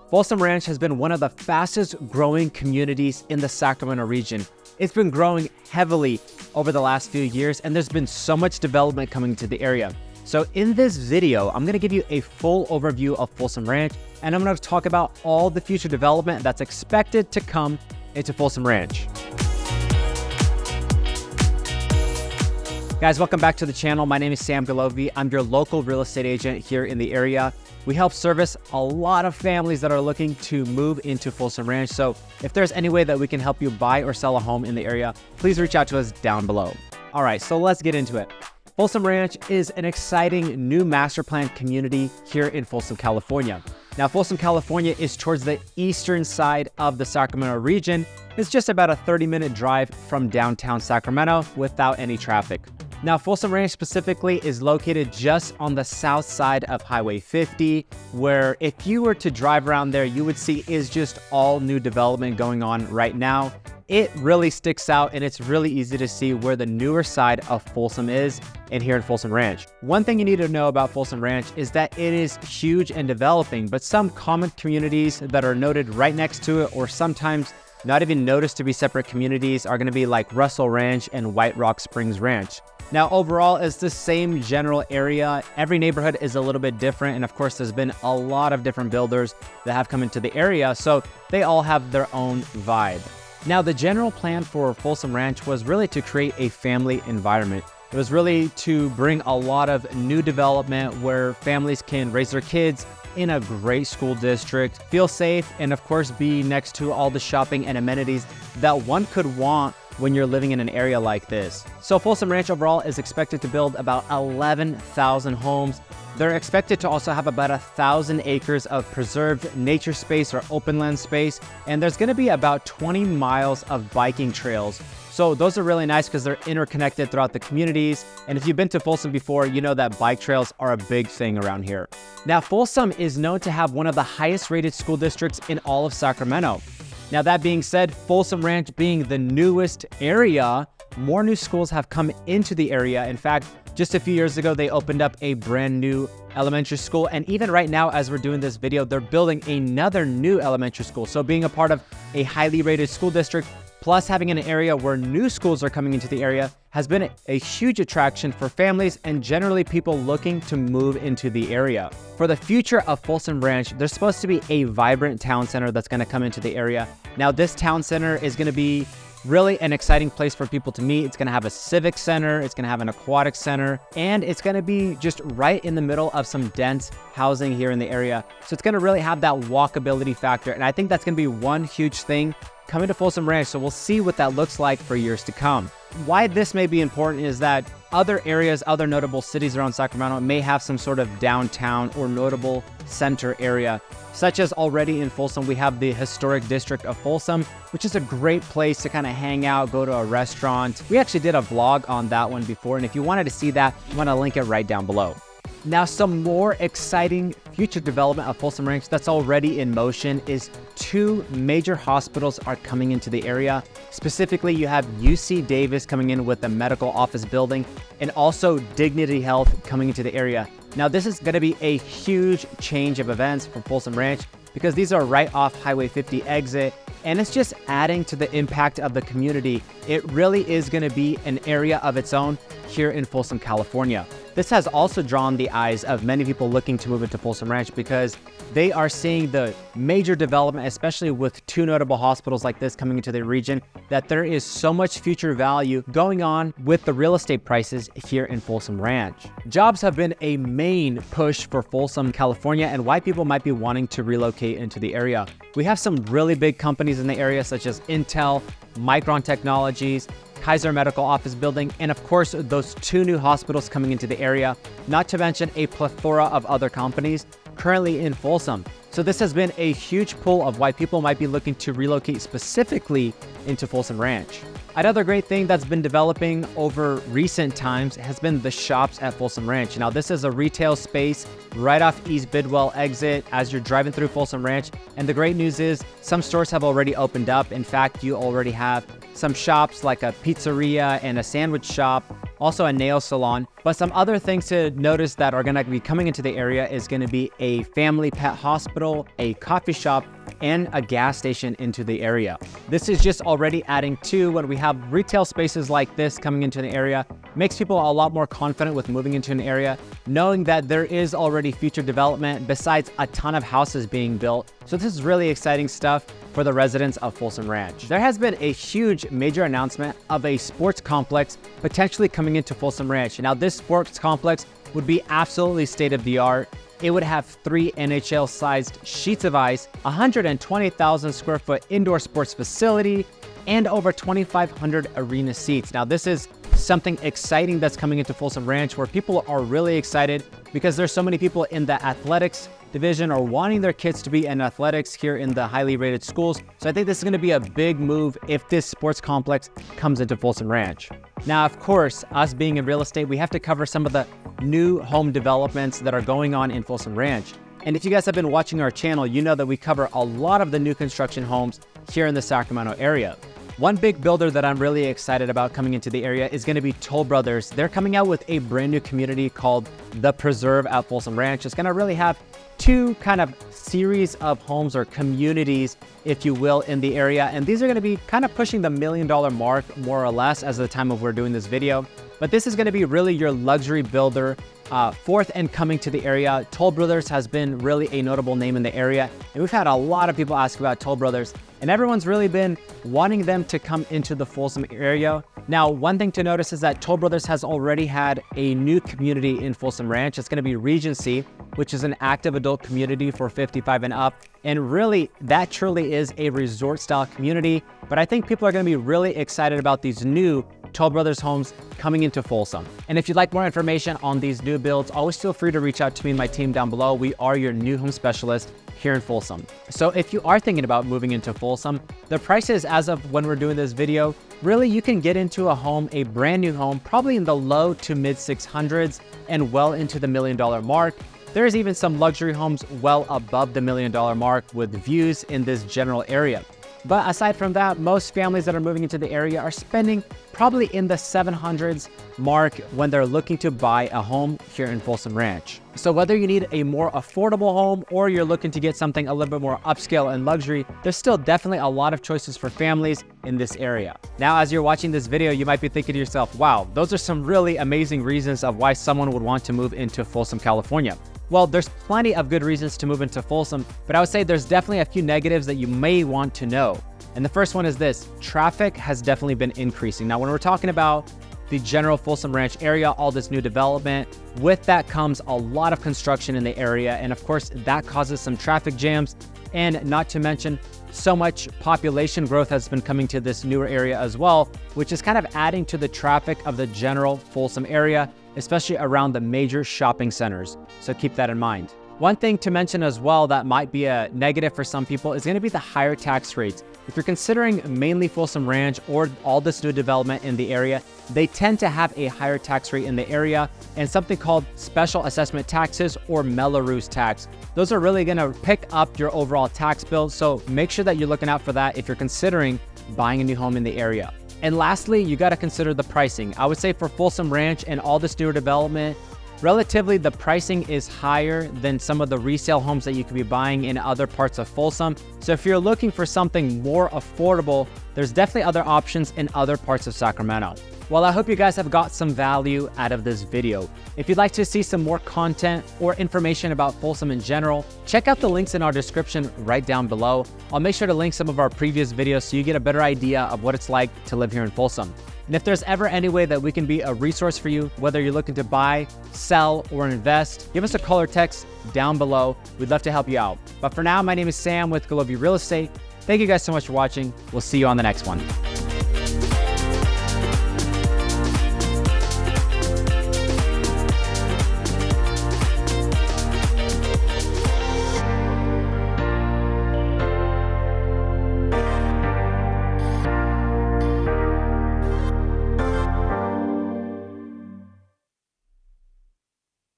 Folsom Ranch has been one of the fastest growing communities in the Sacramento region. It's been growing heavily over the last few years, and there's been so much development coming to the area. So in this video, I'm gonna give you a full overview of Folsom Ranch, and I'm gonna talk about all the future development that's expected to come into Folsom Ranch. Guys, welcome back to the channel. My name is Sam Golovey. I'm your local real estate agent here in the area. We help service a lot of families that are looking to move into Folsom Ranch. So if there's any way that we can help you buy or sell a home in the area, please reach out to us down below. All right, so let's get into it. Folsom Ranch is an exciting new master plan community here in Folsom, California. Now, Folsom, California is towards the eastern side of the Sacramento region. It's just about a 30-minute drive from downtown Sacramento without any traffic. Now, Folsom Ranch specifically is located just on the south side of Highway 50, where if you were to drive around there, you would see is just all new development going on right now. It really sticks out, and it's really easy to see where the newer side of Folsom is and here in Folsom Ranch. One thing you need to know about Folsom Ranch is that it is huge and developing, but some common communities that are noted right next to it, or sometimes not even noticed to be separate communities, are going to be like Russell Ranch and White Rock Springs Ranch. Now, overall, it's the same general area. Every neighborhood is a little bit different. And of course, there's been a lot of different builders that have come into the area, so they all have their own vibe. Now, the general plan for Folsom Ranch was really to create a family environment. It was really to bring a lot of new development where families can raise their kids in a great school district, feel safe, and of course, be next to all the shopping and amenities that one could want when you're living in an area like this. So Folsom Ranch overall is expected to build about 11,000 homes. They're expected to also have about 1,000 acres of preserved nature space or open land space. And there's gonna be about 20 miles of biking trails. So those are really nice because they're interconnected throughout the communities. And if you've been to Folsom before, you know that bike trails are a big thing around here. Now, Folsom is known to have one of the highest rated school districts in all of Sacramento. Now, that being said, Folsom Ranch being the newest area, more new schools have come into the area. In fact, just a few years ago, they opened up a brand new elementary school. And even right now, as we're doing this video, they're building another new elementary school. So being a part of a highly rated school district, plus having an area where new schools are coming into the area, has been a huge attraction for families and generally people looking to move into the area. For the future of Folsom Ranch, there's supposed to be a vibrant town center that's going to come into the area. Now, this town center is going to be really an exciting place for people to meet. It's going to have a civic center, it's going to have an aquatic center, and it's going to be just right in the middle of some dense housing here in the area. So it's going to really have that walkability factor. And I think that's going to be one huge thing coming to Folsom Ranch. So we'll see what that looks like for years to come. Why this may be important is that other areas, other notable cities around Sacramento may have some sort of downtown or notable center area, such as already in Folsom, we have the historic district of Folsom, which is a great place to kind of hang out, go to a restaurant. We actually did a vlog on that one before, and if you wanted to see that, I'm going to link it right down below. Now, some more exciting future development of Folsom Ranch that's already in motion is 2 major hospitals are coming into the area. Specifically, you have UC Davis coming in with a medical office building, and also Dignity Health coming into the area. Now, this is going to be a huge change of events for Folsom Ranch because these are right off Highway 50 exit, and it's just adding to the impact of the community. It really is going to be an area of its own here in Folsom, California. This has also drawn the eyes of many people looking to move into Folsom Ranch because they are seeing the major development, especially with 2 notable hospitals like this coming into the region, that there is so much future value going on with the real estate prices here in Folsom Ranch. Jobs have been a main push for Folsom, California, and why people might be wanting to relocate into the area. We have some really big companies in the area such as Intel, Micron Technologies, Kaiser Medical Office Building, and of course, those 2 new hospitals coming into the area, not to mention a plethora of other companies currently in Folsom. So this has been a huge pull of why people might be looking to relocate specifically into Folsom Ranch. Another great thing that's been developing over recent times has been the shops at Folsom Ranch. Now, this is a retail space right off East Bidwell exit as you're driving through Folsom Ranch. And the great news is some stores have already opened up. In fact, you already have some shops like a pizzeria and a sandwich shop, also a nail salon. But some other things to notice that are going to be coming into the area is going to be a family pet hospital, a coffee shop, and a gas station into the area. This is just already adding to when we have retail spaces like this coming into the area, makes people a lot more confident with moving into an area, knowing that there is already future development besides a ton of houses being built. So this is really exciting stuff for the residents of Folsom Ranch. There has been a huge major announcement of a sports complex potentially coming into Folsom Ranch. Now this sports complex would be absolutely state-of-the-art. It would have 3 NHL-sized sheets of ice, 120,000 square foot indoor sports facility, and over 2,500 arena seats. Now this is something exciting that's coming into Folsom Ranch where people are really excited because there's so many people in the athletics division or wanting their kids to be in athletics here in the highly rated schools. So I think this is going to be a big move if this sports complex comes into Folsom Ranch. Now, of course, us being in real estate, we have to cover some of the new home developments that are going on in Folsom Ranch. And if you guys have been watching our channel, you know that we cover a lot of the new construction homes here in the Sacramento area. One big builder that I'm really excited about coming into the area is going to be Toll Brothers. They're coming out with a brand new community called The Preserve at Folsom Ranch. It's going to really have 2 kind of series of homes or communities, if you will, in the area. And these are going to be kind of pushing the $1 million mark, more or less, as of the time of we're doing this video. But this is going to be really your luxury builder, fourth and coming to the area. Toll Brothers has been really a notable name in the area. And we've had a lot of people ask about Toll Brothers. And everyone's really been wanting them to come into the Folsom area. Now, one thing to notice is that Toll Brothers has already had a new community in Folsom Ranch. It's going to be Regency, which is an active adult community for 55 and up. And really, that truly is a resort style community. But I think people are going to be really excited about these new Toll Brothers homes coming into Folsom. And if you'd like more information on these new builds, always feel free to reach out to me and my team down below. We are your new home specialist here in Folsom. So if you are thinking about moving into Folsom, the prices as of when we're doing this video, really you can get into a home, a brand new home, probably in the low to mid 600s and well into the $1 million mark. There's even some luxury homes well above the $1 million mark with views in this general area. But aside from that, most families that are moving into the area are spending probably in the 700s mark when they're looking to buy a home here in Folsom Ranch. So whether you need a more affordable home or you're looking to get something a little bit more upscale and luxury, there's still definitely a lot of choices for families in this area. Now, as you're watching this video, you might be thinking to yourself, wow, those are some really amazing reasons of why someone would want to move into Folsom, California. Well, there's plenty of good reasons to move into Folsom, but I would say there's definitely a few negatives that you may want to know. And the first one is this: traffic has definitely been increasing. Now, when we're talking about the general Folsom Ranch area, all this new development, with that comes a lot of construction in the area. And of course, that causes some traffic jams. And not to mention, so much population growth has been coming to this newer area as well, which is kind of adding to the traffic of the general Folsom area, especially around the major shopping centers. So keep that in mind. One thing to mention as well that might be a negative for some people is going to be the higher tax rates. If you're considering mainly Folsom Ranch or all this new development in the area, they tend to have a higher tax rate in the area and something called special assessment taxes or Melrose tax. Those are really going to pick up your overall tax bill. So make sure that you're looking out for that if you're considering buying a new home in the area. And lastly, you got to consider the pricing. I would say for Folsom Ranch and all this newer development, relatively, the pricing is higher than some of the resale homes that you could be buying in other parts of Folsom. So if you're looking for something more affordable, there's definitely other options in other parts of Sacramento. Well, I hope you guys have got some value out of this video. If you'd like to see some more content or information about Folsom in general, check out the links in our description right down below. I'll make sure to link some of our previous videos so you get a better idea of what it's like to live here in Folsom. And if there's ever any way that we can be a resource for you, whether you're looking to buy, sell, or invest, give us a call or text down below. We'd love to help you out. But for now, my name is Sam with Golovey Real Estate. Thank you guys so much for watching. We'll see you on the next one.